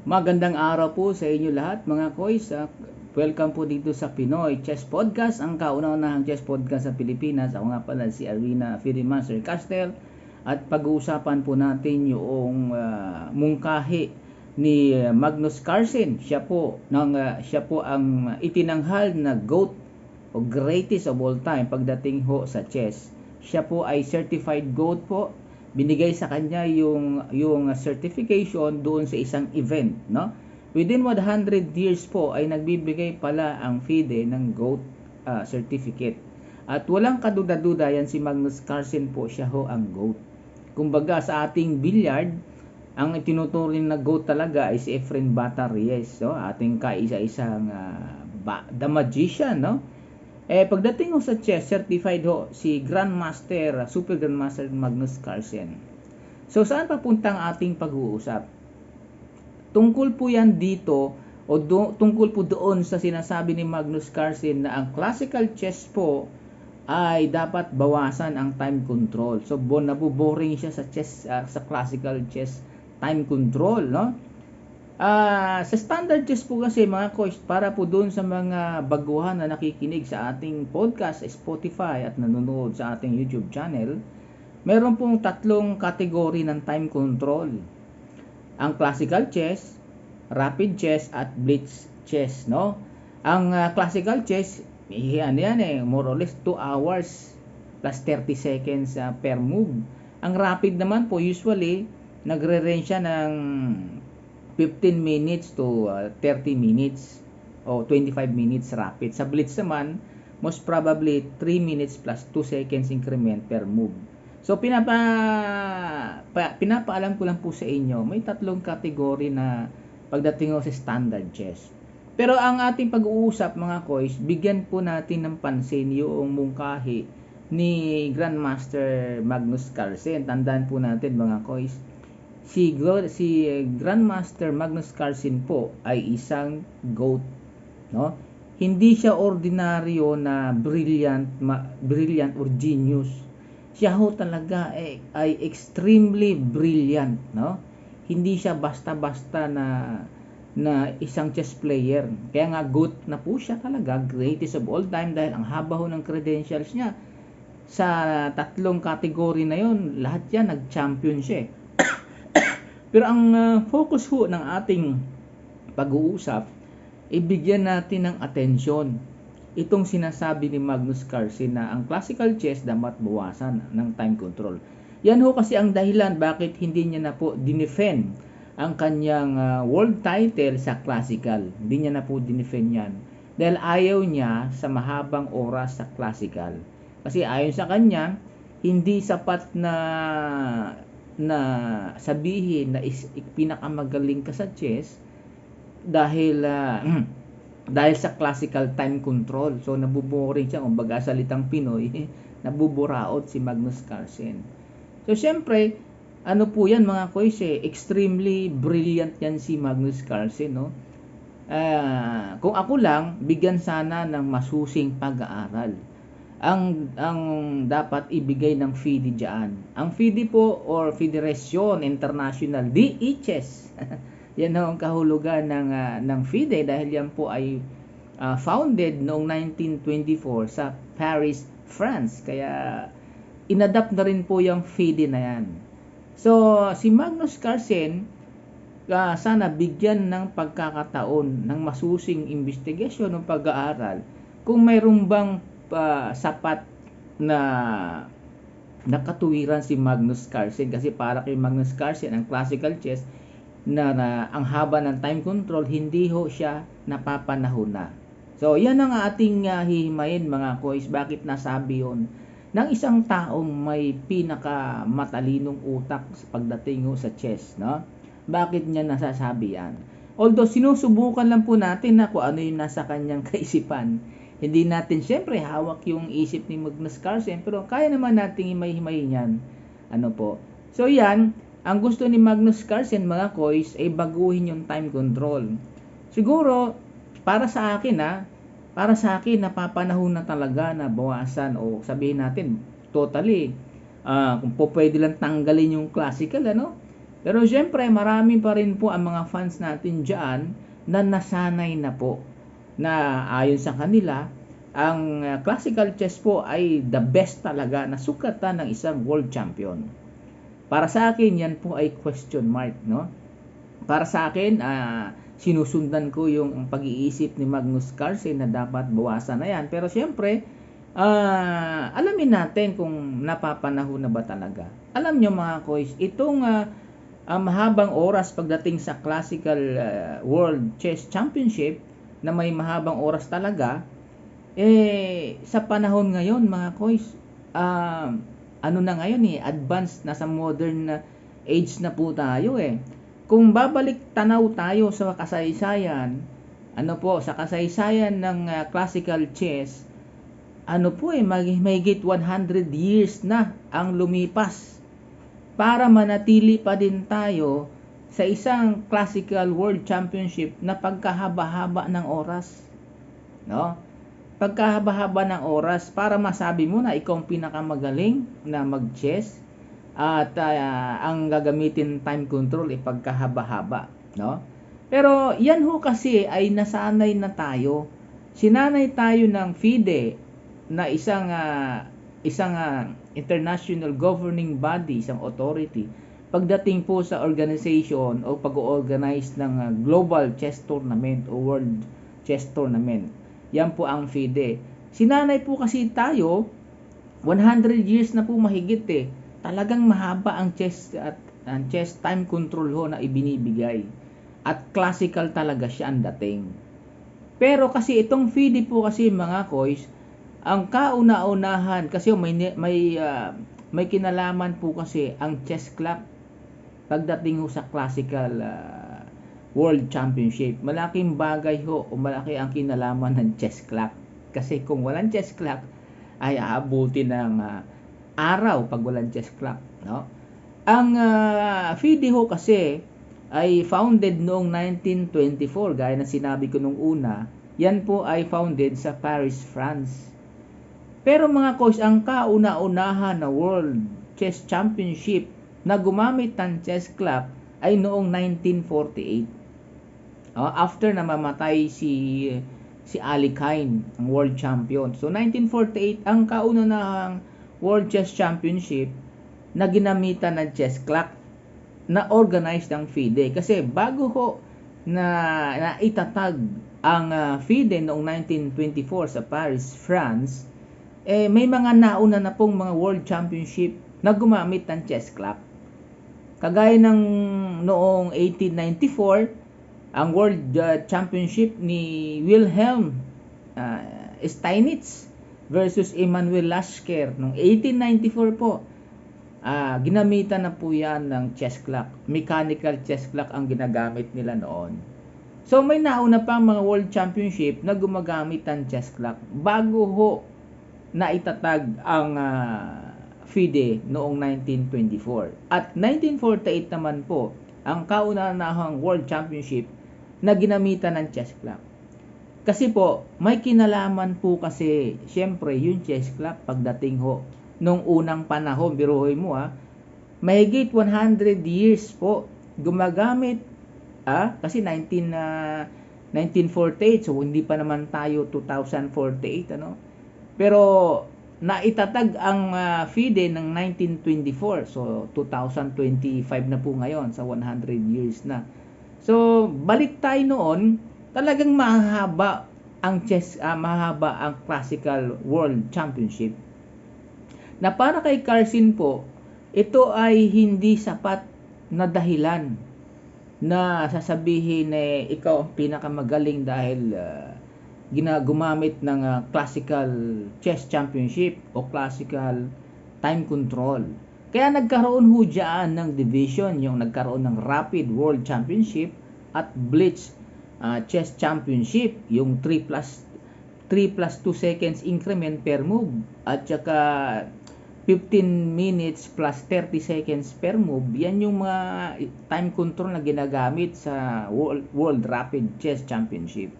Magandang araw po sa inyo lahat mga koys. Welcome po dito sa Pinoy Chess Podcast, ang kauna-unahang chess podcast sa Pilipinas. Ako nga pala si Arvina Firimaster Castel at pag-uusapan po natin yung mungkahi ni Magnus Carlsen. Siya po ang itinanghal na GOAT o greatest of all time pagdating ho sa chess. Siya po ay certified GOAT po. Binigay sa kanya yung certification doon sa isang event, no? Within 100 years po ay nagbibigay pala ang FIDE ng GOAT certificate. At walang kaduda-duda yan si Magnus Carlsen po, siya ho ang GOAT. Kumbaga sa ating billiard, ang itinuturing na GOAT talaga ay si Efren Bata Reyes, no? Ating kaisa-isang the magician, no? Pagdating ho sa chess, certified ho si Grandmaster, Super Grandmaster Magnus Carlsen. So, saan papunta ang ating pag-uusap? Tungkol po yan dito, tungkol po doon sa sinasabi ni Magnus Carlsen na ang classical chess po ay dapat bawasan ang time control. So, nabuboring siya sa chess, sa classical chess time control, no? Sa standard chess po kasi mga coach, para po doon sa mga baguhan na nakikinig sa ating podcast sa Spotify at nanonood sa ating YouTube channel, meron pong tatlong kategory ng time control. Ang classical chess, rapid chess, at blitz chess, no? Ang classical chess, more or less 2 hours plus 30 seconds per move. Ang rapid naman po, usually, nagre-range siya ng 15 minutes to 30 minutes o 25 minutes rapid. Sa blitz naman, most probably 3 minutes plus 2 seconds increment per move. So, pinapaalam ko lang po sa inyo, may tatlong kategory na pagdating sa standard chess. Pero ang ating pag-uusap mga koys, bigyan po natin ng pansin yung mungkahi ni Grandmaster Magnus Carlsen. Tandaan po natin mga koys, si Grandmaster Magnus Carlsen po ay isang GOAT, no? Hindi siya ordinaryo na brilliant or genius. Siya ho talaga ay extremely brilliant, no? Hindi siya basta-basta na isang chess player. Kaya nga GOAT na po siya talaga, greatest of all time, dahil ang haba ho ng credentials niya. Sa tatlong kategory na yon, lahat yan nag-champion siya. Pero ang focus ho ng ating pag-uusap, ibigyan natin ng atensyon itong sinasabi ni Magnus Carlsen na ang classical chess dapat bawasan ng time control. Yan ho kasi ang dahilan bakit hindi niya na po dinefend ang kanyang world title sa classical. Hindi niya na po dinefend yan. Dahil ayaw niya sa mahabang oras sa classical. Kasi ayon sa kanya, hindi sapat na sabihin na pinakamagaling ka sa chess dahil sa classical time control. So nabuboring siya, kumbaga salitang Pinoy, nabuburaot si Magnus Carlsen. So syempre, ano po yan mga koys, extremely brilliant yan si Magnus Carlsen, no? Kung ako lang, bigyan sana ng masusing pag-aaral ang dapat ibigay ng FIDE diyan. Ang FIDE po or Federation International de Chess. Yan ang kahulugan ng FIDE dahil yan po ay founded noong 1924 sa Paris, France. Kaya inadapt na rin po yung FIDE na yan. So si Magnus Carlsen, sana bigyan ng pagkakataon ng masusing investigasyon o pag-aaral kung mayroong bang sapat na nakatuwiran si Magnus Carlsen. Kasi para kay Magnus Carlsen, ang classical chess na ang haba ng time control, hindi ho siya napapanahon na. So yan ang ating hihimayin mga koys. Bakit nasabi yun ng isang taong may pinaka matalinong utak sa pagdating ho sa chess, no? Bakit niya nasasabi yan? Although sinusubukan lang po natin na kung ano yung nasa kanyang kaisipan. Hindi natin siyempre hawak yung isip ni Magnus Carlsen, pero kaya naman nating himay-himay niyan. Ano po? So yan, ang gusto ni Magnus Carlsen mga koys ay baguhin yung time control. Siguro para sa akin napapanahon na talaga na bawasan o sabihin natin totally kung po pwede lang tanggalin yung classical, ano? Pero syempre, marami pa rin po ang mga fans natin dyan na nasanay na po na ayon sa kanila, ang classical chess po ay the best talaga na sukatan ng isang world champion. Para sa akin, yan po ay question mark, no? Para sa akin, sinusundan ko yung pag-iisip ni Magnus Carlsen na dapat bawasan na yan. Pero syempre, alamin natin kung napapanahon na ba talaga. Alam nyo mga koys, itong mahabang oras pagdating sa classical World Chess Championship na may mahabang oras talaga, sa panahon ngayon mga koys, ano na ngayon advanced na sa modern age na po tayo Kung babalik tanaw tayo sa kasaysayan, sa kasaysayan ng classical chess, mahigit 100 years na ang lumipas para manatili pa din tayo sa isang classical world championship na pagkahaba-haba ng oras. No? Pagkahaba-haba ng oras para masabi mo na ikaw ang pinakamagaling na mag-chess at ang gagamitin time control ay pagkahaba-haba. No? Pero yan ho kasi ay nasanay na tayo. Sinanay tayo ng FIDE na isang international governing body, isang authority, pagdating po sa organization o pag-organize ng global chess tournament o world chess tournament. Yan po ang FIDE. Sinanay po kasi tayo, 100 years na po mahigit Talagang mahaba ang chess at ang chess time control ho na ibinibigay. At classical talaga siya ang dating. Pero kasi itong FIDE po kasi mga koys, ang kauna-unahan kasi may kinalaman po kasi ang chess clock pagdating ho sa classical world championship. Malaking bagay ho o malaki ang kinalaman ng chess clock. Kasi kung walang chess clock ay aabuti ng araw pag walang chess clock, no? Ang FIDE ho kasi ay founded noong 1924, gaya na sinabi ko nung una. Yan po ay founded sa Paris, France. Pero mga coach, ang kauna-unahan na World Chess Championship na gumamit ng chess clock ay noong 1948. After na mamatay si Ali Kine, ang world champion. So 1948 ang kauna-unahang World Chess Championship na ginamitan ng chess clock na organized ng FIDE. Kasi bago ho na itatag ang FIDE noong 1924 sa Paris, France, may mga nauna na pong mga World Championship na gumamit ng chess clock. Kagaya ng noong 1894, ang World Championship ni Wilhelm Steinitz versus Emanuel Lasker noong 1894 po. Ginamitan na po yan ng chess clock. Mechanical chess clock ang ginagamit nila noon. So may nauna pang mga World Championship na gumagamit ng chess clock bago ho na itatag ang FIDE noong 1924. At 1948 naman po ang kauna-unahang World Championship na ginamitan ng chess clock. Kasi po, may kinalaman po kasi syempre yung chess clock pagdating ho nung unang panahon, biruhin mo mahigit 100 years po gumagamit kasi 1948, so hindi pa naman tayo 2048 Pero naitatag ang FIDE ng 1924, so 2025 na po ngayon, sa 100 years na. So balik tayo noon, talagang mahaba ang mahaba ang classical world championship. Na para kay Carlsen po, ito ay hindi sapat na dahilan na sasabihin ikaw ang pinakamagaling dahil gumamit ng classical chess championship o classical time control. Kaya nagkaroon ho dyan ng division, yung nagkaroon ng Rapid World Championship at Blitz Chess Championship, yung 3 plus 2 seconds increment per move at saka 15 minutes plus 30 seconds per move. Yan yung mga time control na ginagamit sa World Rapid Chess Championship.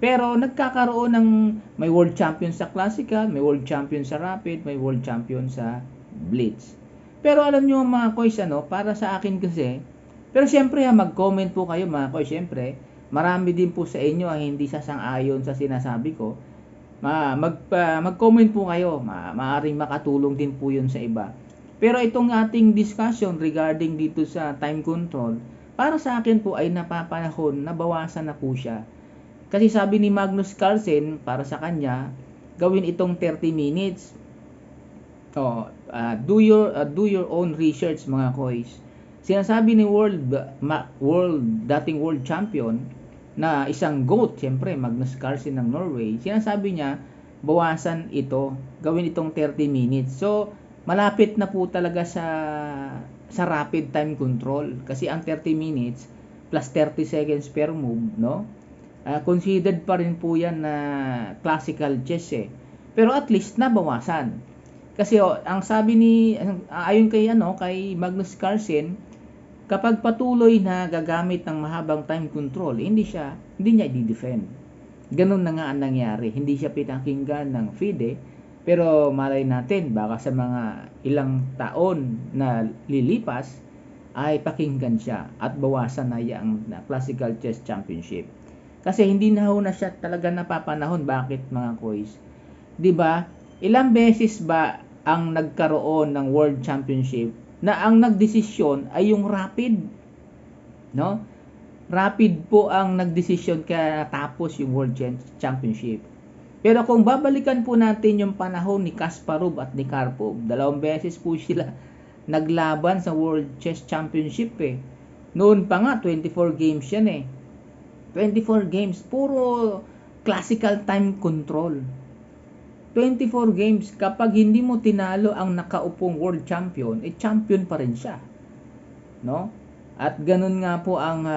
Pero nagkakaroon ng may world champion sa classical, may world champion sa rapid, may world champion sa blitz. Pero alam nyo mga koys, para sa akin kasi, pero siyempre mag-comment po kayo mga koys, siyempre, marami din po sa inyo hindi sasang-ayon sa sinasabi ko. Mag-comment po kayo, maaaring makatulong din po yun sa iba. Pero itong ating discussion regarding dito sa time control, para sa akin po ay napapanahon na bawasan na po siya. Kasi sabi ni Magnus Carlsen, para sa kanya, gawin itong 30 minutes. Do your own research mga koys. Sinasabi ni dating world champion na isang GOAT, siyempre Magnus Carlsen ng Norway, sinasabi niya bawasan ito, gawin itong 30 minutes. So malapit na po talaga sa rapid time control kasi ang 30 minutes plus 30 seconds per move, no? Considered pa rin po yan na classical chess pero at least nabawasan kasi ang sabi ayon kay Magnus Carlsen, kapag patuloy na gagamit ng mahabang time control, hindi niya i-defend. Ganun na nga ang nangyari, hindi siya pinakinggan ng FIDE. Pero malay natin, baka sa mga ilang taon na lilipas, ay pakinggan siya at bawasan na yung Classical Chess Championship. Kasi hindi na siya talaga napapanahon. Bakit mga koys? Diba? Ilang beses ba ang nagkaroon ng World Championship na ang nagdesisyon ay yung rapid? No? Rapid po ang nagdesisyon kaya tapos yung World Championship. Pero kung babalikan po natin yung panahon ni Kasparov at ni Karpov, 2 beses po sila naglaban sa World Chess Championship Noon pa nga 24 games yan 24 games, puro classical time control. 24 games, kapag hindi mo tinalo ang nakaupong world champion, champion pa rin siya. No? At ganun nga po ang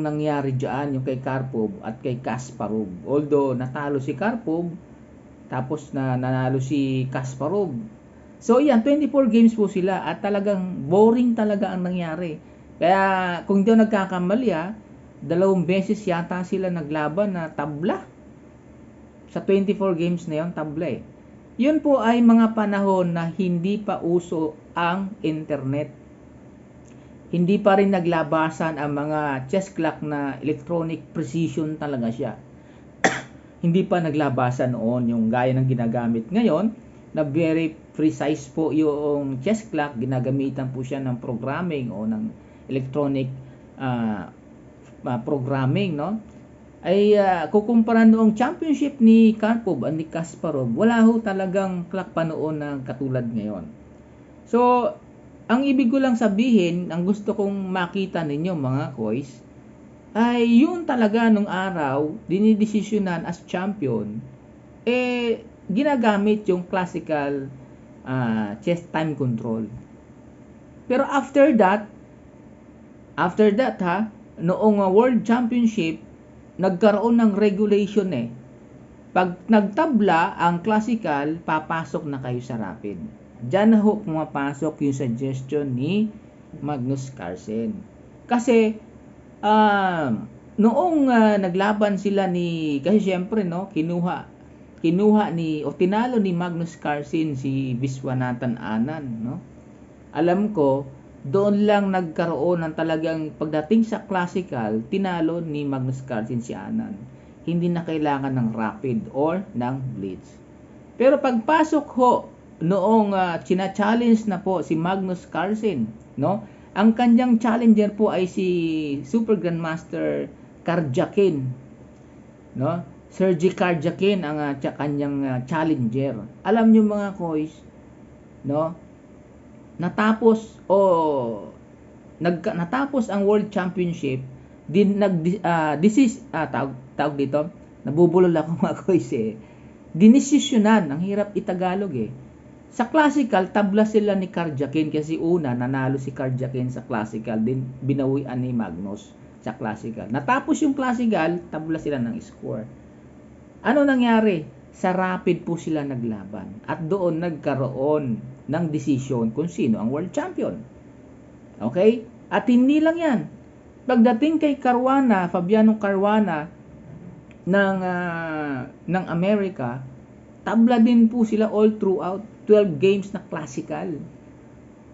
nangyari diyan yung kay Karpov at kay Kasparov. Although natalo si Karpov, tapos nanalo si Kasparov. So yan, 24 games po sila at talagang boring talaga ang nangyari. Kaya kung hindi ako nagkakamali 2 beses yata sila naglaban na tabla. Sa 24 games na yon, tabla Yun po ay mga panahon na hindi pa uso ang internet. Hindi pa rin naglabasan ang mga chess clock na electronic precision talaga siya. Hindi pa naglabasan noon yung gaya ng ginagamit ngayon na very precise po yung chess clock. Ginagamitan po siya ng programming o ng electronic programming, no? Ay kukumpara noong championship ni Karpov at ni Kasparov, wala talagang clock pa noon na katulad ngayon. So ang ibig ko lang sabihin, ang gusto kong makita ninyo mga koys, ay yun talaga nung araw, dinidesisyonan as champion, ginagamit yung classical chess time control. Pero after that noong World Championship, nagkaroon ng regulation Pag nagtabla ang classical, papasok na kayo sa rapid. Diyan na pumapasok yung suggestion ni Magnus Carlsen. Kasi noong naglaban sila kasi syempre tinalo ni Magnus Carlsen si Viswanathan Anand, no? Alam ko doon lang nagkaroon ng talagang pagdating sa classical, tinalo ni Magnus Carlsen si Anand. Hindi na kailangan ng rapid or ng blitz. Pero pagpasok noong china-challenge na po si Magnus Carlsen, no? Ang kanyang challenger po ay si Super Grandmaster Karjakin, no? Sergey Karjakin ang kanyang challenger. Alam niyo mga koys, no? Natapos ang World Championship, tawag dito, nabubulol ako mga koys dinesisyonan, ang hirap itagalog Sa classical, tabla sila ni Karjakin kasi una, nanalo si Karjakin sa classical, din binawian ni Magnus sa classical. Natapos yung classical, tabla sila ng score. Ano nangyari? Sa rapid po sila naglaban. At doon nagkaroon ng desisyon kung sino ang world champion. Okay? At hindi lang yan. Pagdating kay Fabiano Caruana ng Amerika, tabla din po sila all throughout 12 games na classical.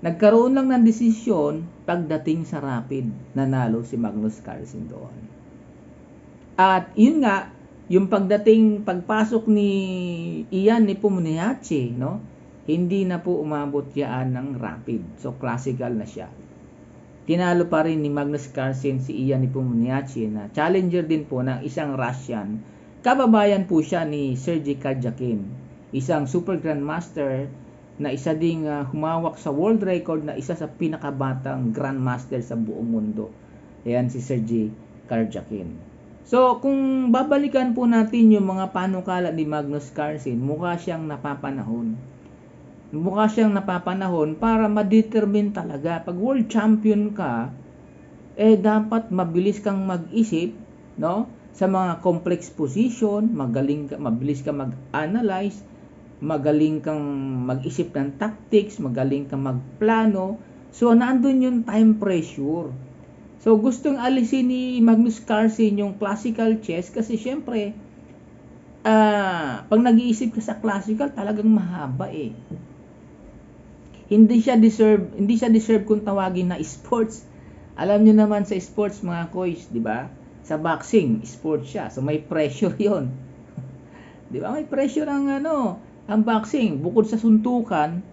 Nagkaroon lang ng desisyon pagdating sa rapid, nanalo si Magnus Carlsen doon. At yun nga, yung pagpasok ni Ian Nepomniachtchi, no? Hindi na po umabot yan ng rapid. So classical na siya. Tinalo pa rin ni Magnus Carlsen si Ian Nepomniachtchi na challenger din po ng isang Russian. Kababayan po siya ni Sergey Karjakin, isang super grandmaster na isa ding humawak sa world record na isa sa pinakabatang grandmaster sa buong mundo. Ayan si Sergey Karjakin. So, kung babalikan po natin yung mga panukala ni Magnus Carlsen, mukha siyang napapanahon. Mukha siyang napapanahon para ma-determine talaga. Pag world champion ka, dapat mabilis kang mag-isip, no? Sa mga complex position, mabilis ka mag-analyze, magaling kang mag-isip ng tactics, magaling kang magplano. So, nandun yung time pressure. So, gustong alisin ni Magnus Carlsen yung classical chess kasi syempre, pag nag-iisip ka sa classical, talagang mahaba eh. Hindi siya deserve kung tawagin na sports. Alam nyo naman sa sports mga koys, di ba? Sa boxing, sports siya. So, may pressure yon. Di ba? May pressure ang boxing. Bukod sa suntukan,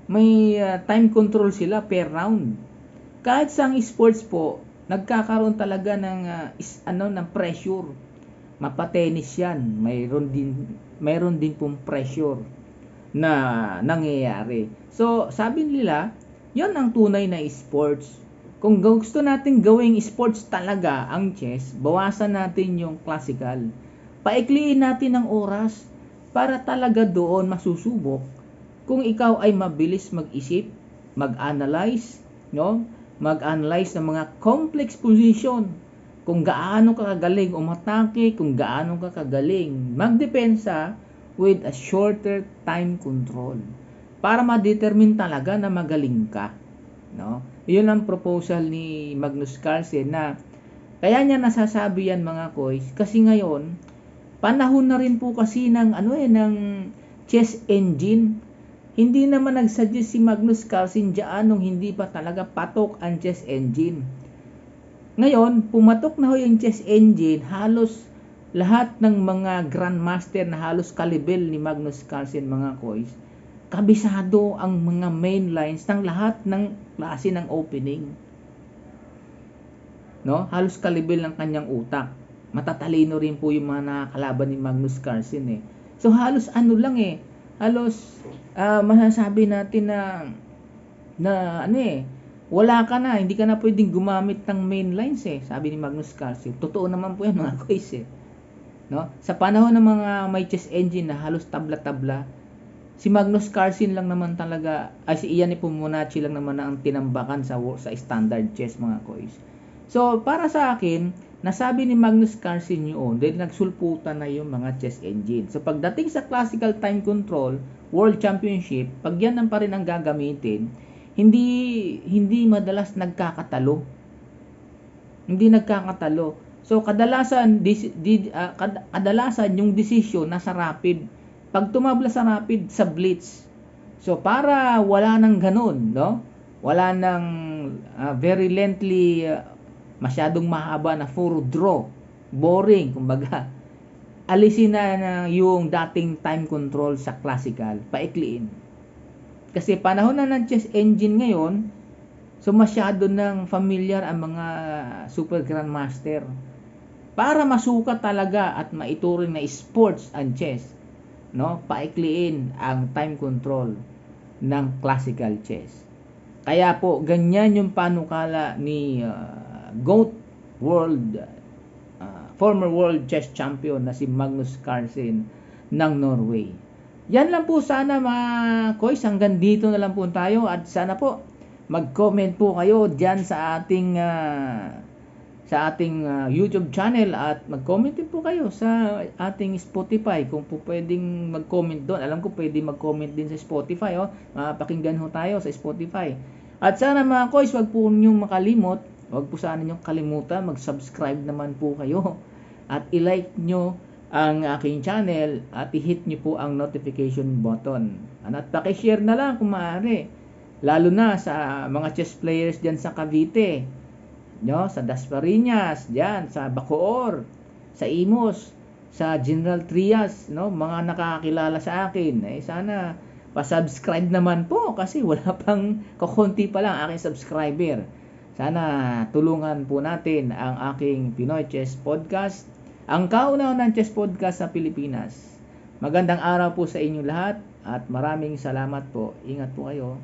may time control sila per round. Kahit sa sports po, nagkakaroon talaga ng pressure. Mapatenis 'yan. Mayroon din pong pressure na nangyayari. So, sabi nila, 'yon ang tunay na sports. Kung gusto natin gawing sports talaga ang chess, bawasan natin yung classical. Paikliin natin ang oras para talaga doon masusubok kung ikaw ay mabilis mag-isip, mag-analyze, no? Mag-analyze ng mga complex position, kung gaano ka kagaling umatake, kung gaano ka kagaling magdepensa with a shorter time control para ma-determine talaga na magaling ka, no? Iyon ang proposal ni Magnus Carlsen na kaya niya nasasabi yan mga koys kasi ngayon panahon na rin po kasi ng chess engine. Hindi naman nagsuggest si Magnus Carlsen diyan nung hindi pa talaga patok ang chess engine. Ngayon, pumatok na ho yung chess engine, halos lahat ng mga grandmaster na halos kalibel ni Magnus Carlsen mga koys, kabisado ang mga main lines ng lahat ng klase ng opening. No? Halos kalibel ng kanyang utak. Matatalino rin po yung mga nakakalaban ni Magnus Carlsen eh. So halos halos masasabi natin wala ka na, hindi ka na pwedeng gumamit ng main lines eh, sabi ni Magnus Carlsen. Totoo naman po yan mga koys eh. No? Sa panahon ng mga may chess engine na halos tabla-tabla, si Magnus Carlsen lang naman talaga, si Ian Nepomniachtchi lang naman ang tinambakan sa standard chess mga koys. So, para sa akin, nasabi ni Magnus Carlsen yun, dahil nagsulputan na yung mga chess engine. So, pagdating sa classical time control, World Championship, pag yan pa rin ang gagamitin, hindi madalas nagkakatalo. Hindi nagkakatalo. So, kadalasan yung decision nasa rapid. Pag tumabla sa rapid, sa blitz. So, para wala nang ganun, no? Wala nang very lengthy, masyadong mahaba na puro draw. Boring, kumbaga. Alisin na yung dating time control sa classical. Paikliin. Kasi panahon na ng chess engine ngayon, so masyado nang familiar ang mga super grandmaster. Para masukat talaga at maituring na sports ang chess, no? Paikliin ang time control ng classical chess. Kaya po, ganyan yung panukala ni GOAT former world chess champion na si Magnus Carlsen ng Norway. Yan lang po sana mga koys, hanggang dito na lang po tayo at sana po mag-comment po kayo diyan sa ating YouTube channel at mag-comment din po kayo sa ating Spotify kung po pwedeng mag-comment doon. Alam ko pwedeng mag-comment din sa Spotify, mapakinggan ho tayo sa Spotify. At sana mga koys, wag po niyo makalimot, wag po sana niyo kalimutan mag-subscribe naman po kayo at i-like nyo ang aking channel at i-hit nyo po ang notification button. At paki-share na lang kung maaari lalo na sa mga chess players diyan sa Cavite, no, sa Dasmariñas, diyan sa Bacoor, sa Imus, sa General Trias, no, mga nakakilala sa akin. Sana pa-subscribe naman po kasi wala pang kukunti pa lang aking subscriber. Sana tulungan po natin ang aking Pinoy Chess Podcast, ang kauna-unahang chess podcast sa Pilipinas. Magandang araw po sa inyong lahat at maraming salamat po. Ingat po kayo.